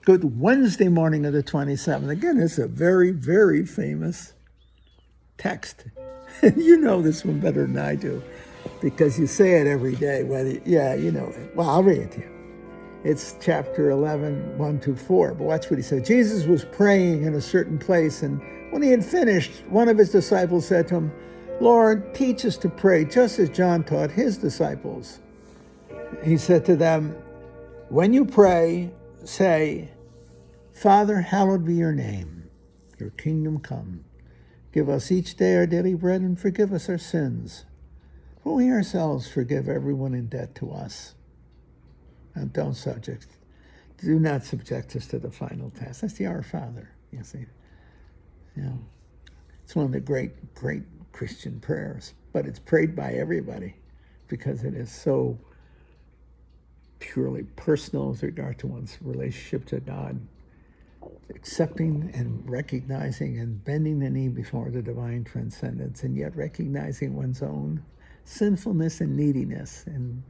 Good Wednesday morning of the 27th. Again, it's a very, very famous text. You know this one better than I do because you say it every day. You know it. Well, I'll read it to you. It's chapter 11, 1-4. But watch what he said. Jesus was praying in a certain place, and when he had finished, one of his disciples said to him, Lord, teach us to pray, just as John taught his disciples. He said to them, when you pray, say, Father, hallowed be your name. Your kingdom come. Give us each day our daily bread and forgive us our sins. For we ourselves forgive everyone in debt to us. And do not subject us to the final test. That's the Our Father, you see. You know, it's one of the great, great Christian prayers, but it's prayed by everybody because it is so purely personal with regard to one's relationship to God, accepting and recognizing and bending the knee before the divine transcendence, and yet recognizing one's own sinfulness and neediness, and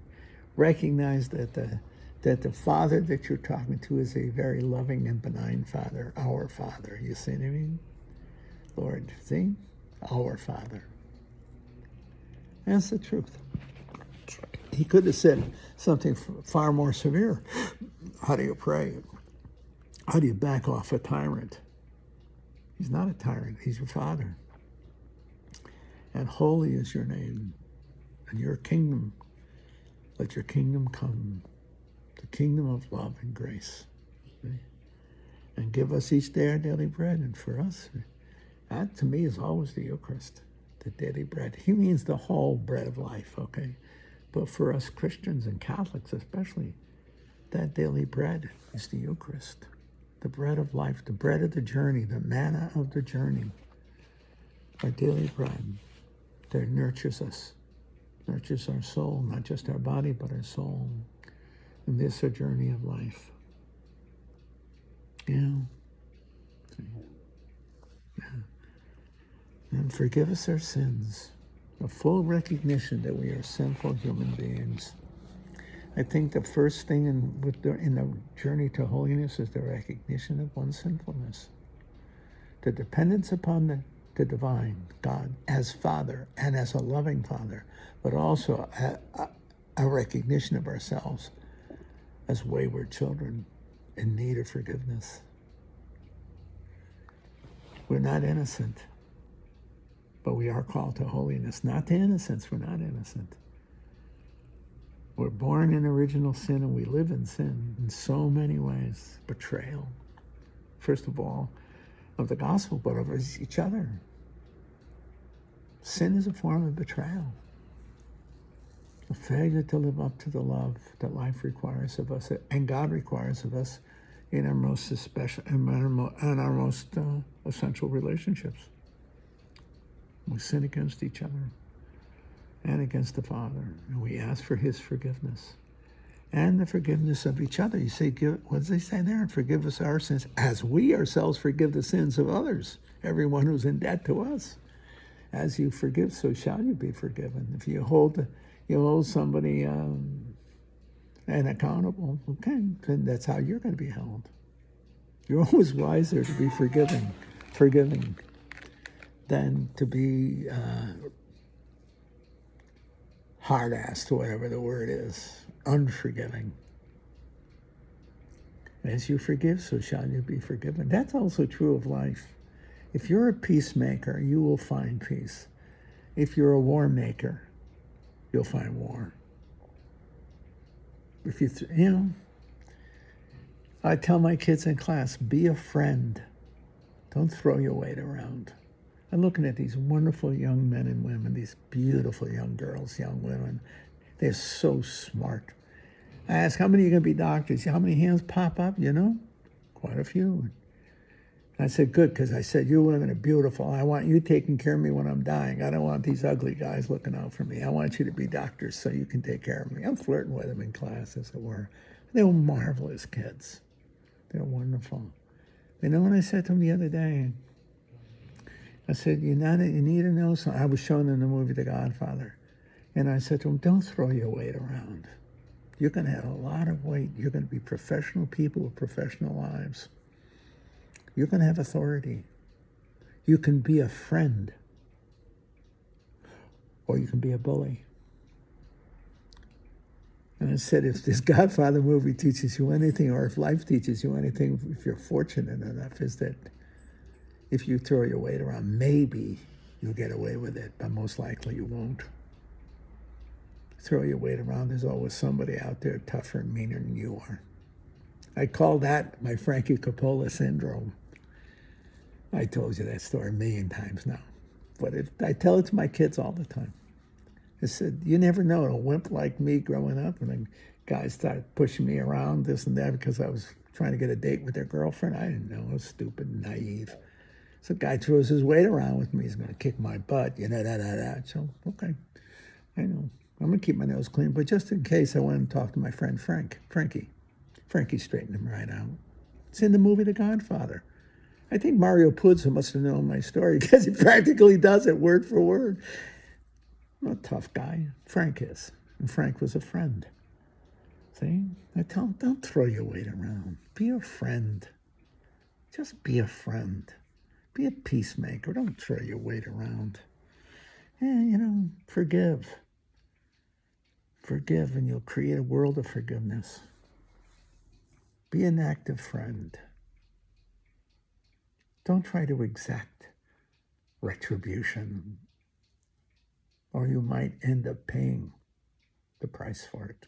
recognize that the Father that you're talking to is a very loving and benign Father, our Father. You see what I mean? Lord, see? Our Father. That's the truth. He could have said something far more severe. How do you pray? How do you back off a tyrant? He's not a tyrant. He's your Father. And holy is your name. And your kingdom, let your kingdom come. The kingdom of love and grace. And give us each day our daily bread. And for us, that to me is always the Eucharist, the daily bread. He means the whole bread of life, okay? But for us Christians and Catholics especially, that daily bread is the Eucharist. The bread of life, the bread of the journey, the manna of the journey. Our daily bread that nurtures us, nurtures our soul, not just our body, but our soul. In this our journey of life. Yeah. And forgive us our sins. A full recognition that we are sinful human beings. I think the first thing in the journey to holiness is the recognition of one's sinfulness. The dependence upon the divine, God, as Father and as a loving Father, but also a recognition of ourselves as wayward children in need of forgiveness. We're not innocent, but we are called to holiness. Not to innocence, we're not innocent. We're born in original sin and we live in sin in so many ways. Betrayal, first of all, of the gospel, but of each other. Sin is a form of betrayal. A failure to live up to the love that life requires of us and God requires of us in our most essential relationships. We sin against each other and against the Father, and we ask for his forgiveness and the forgiveness of each other. You say, what does they say there? Forgive us our sins as we ourselves forgive the sins of others, everyone who's in debt to us. As you forgive, so shall you be forgiven. If you hold somebody and accountable, okay, then that's how you're going to be held. You're always wiser to be forgiving, than to be hard-assed, whatever the word is, unforgiving. As you forgive, so shall you be forgiven. That's also true of life. If you're a peacemaker, you will find peace. If you're a war maker, you'll find war. If I tell my kids in class, be a friend. Don't throw your weight around. I'm looking at these wonderful young men and women, these beautiful young girls, young women. They're so smart. I ask, how many are going to be doctors? How many hands pop up? Quite a few. I said, good, because I said, you women are beautiful. I want you taking care of me when I'm dying. I don't want these ugly guys looking out for me. I want you to be doctors so you can take care of me. I'm flirting with them in class, as it were. They were marvelous kids. They're wonderful. You know what I said to them the other day? I said, you need to know something. I was showing them the movie The Godfather. And I said to them, don't throw your weight around. You're going to have a lot of weight. You're going to be professional people with professional lives. You're going to have authority. You can be a friend, or you can be a bully. And I said, if this Godfather movie teaches you anything, or if life teaches you anything, if you're fortunate enough, is that if you throw your weight around, maybe you'll get away with it, but most likely you won't. Throw your weight around, there's always somebody out there tougher and meaner than you are. I call that my Frankie Coppola syndrome. I told you that story a million times now, but I tell it to my kids all the time. I said, you never know, a wimp like me growing up, and then guys started pushing me around, this and that, because I was trying to get a date with their girlfriend. I didn't know. I was stupid and naive. So a guy throws his weight around with me. He's going to kick my butt, So, okay, I know. I'm going to keep my nose clean, but just in case, I went and talked to my friend Frankie. Frankie straightened him right out. It's in the movie The Godfather. I think Mario Puzo must have known my story because he practically does it word for word. I'm a tough guy. Frank is. And Frank was a friend. See? I tell him, don't throw your weight around. Be a friend. Just be a friend. Be a peacemaker. Don't throw your weight around. And, forgive. Forgive, and you'll create a world of forgiveness. Be an active friend. Don't try to exact retribution, or you might end up paying the price for it.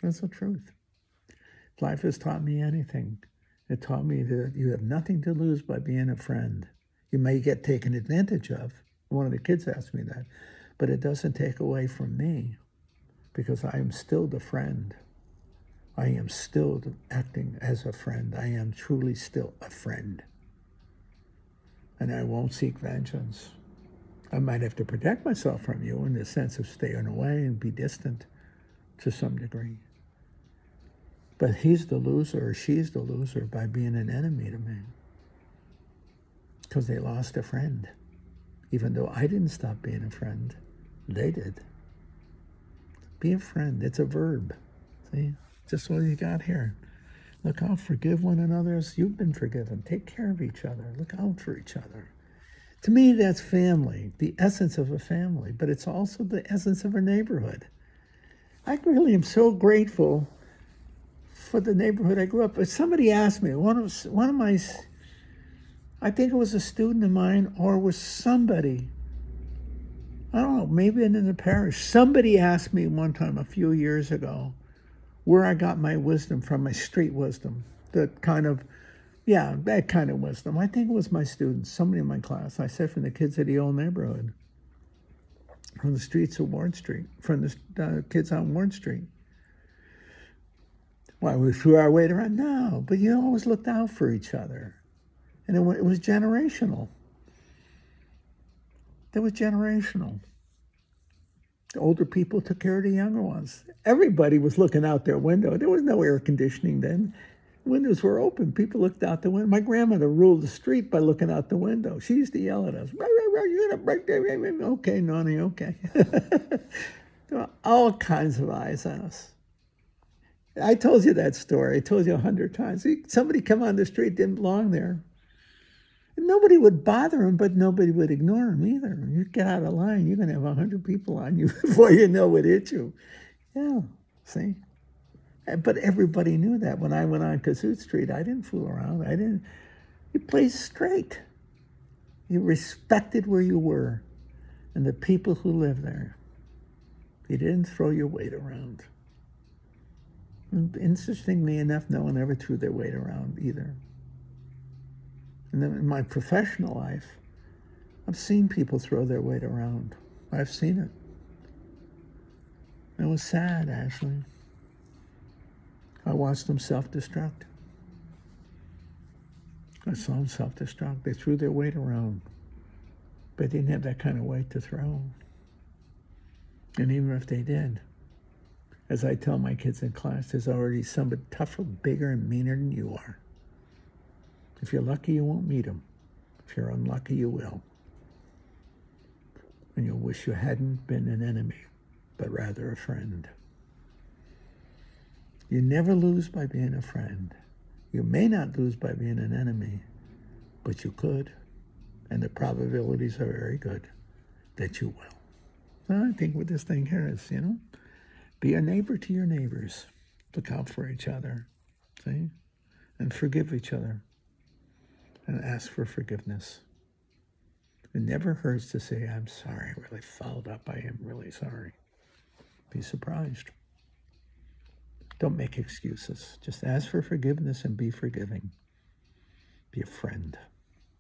That's the truth. Life has taught me anything. It taught me that you have nothing to lose by being a friend. You may get taken advantage of. One of the kids asked me that. But it doesn't take away from me, because I am still the friend. I am still acting as a friend. I am truly still a friend. And I won't seek vengeance. I might have to protect myself from you in the sense of staying away and be distant to some degree. But he's the loser, or she's the loser, by being an enemy to me. Because they lost a friend. Even though I didn't stop being a friend, they did. Be a friend. It's a verb. See? Just what you got here. Look out, forgive one another as you've been forgiven. Take care of each other. Look out for each other. To me, that's family, the essence of a family, but it's also the essence of a neighborhood. I really am so grateful for the neighborhood I grew up. But somebody asked me, one of my, I think it was a student of mine, or was somebody, I don't know, maybe in the parish, somebody asked me one time a few years ago where I got my wisdom from, my street wisdom, that kind of wisdom. I think it was my students, somebody in my class. I said, from the kids of the old neighborhood, from the streets of Warren Street, from the kids on Warren Street. Why, we threw our weight around? No, but you always looked out for each other. And it was generational. It was generational. The older people took care of the younger ones. Everybody was looking out their window. There was no air conditioning then. Windows were open. People looked out the window. My grandmother ruled the street by looking out the window. She used to yell at us, "You're gonna break the..." Okay, Nonny, okay. There were all kinds of eyes on us. I told you that story. I told you 100 times. Somebody come on the street, didn't belong there. And nobody would bother him, but nobody would ignore him either. You get out of line, you're going to have 100 people on you before you know it hit you. Yeah, see? But everybody knew that. When I went on Kazoo Street, I didn't fool around. You played straight. You respected where you were and the people who lived there. You didn't throw your weight around. And interestingly enough, no one ever threw their weight around either. And then in my professional life, I've seen people throw their weight around. I've seen it. It was sad, actually. I watched them self-destruct. I saw them self-destruct. They threw their weight around, but they didn't have that kind of weight to throw. And even if they did, as I tell my kids in class, there's already somebody tougher, bigger, and meaner than you are. If you're lucky, you won't meet them. If you're unlucky, you will. And you'll wish you hadn't been an enemy, but rather a friend. You never lose by being a friend. You may not lose by being an enemy, but you could. And the probabilities are very good that you will. So I think what this thing here is, be a neighbor to your neighbors. Look out for each other. See? And forgive each other. And ask for forgiveness. It never hurts to say, I'm sorry, I really fouled up. I am really sorry. Be surprised. Don't make excuses. Just ask for forgiveness and be forgiving. Be a friend.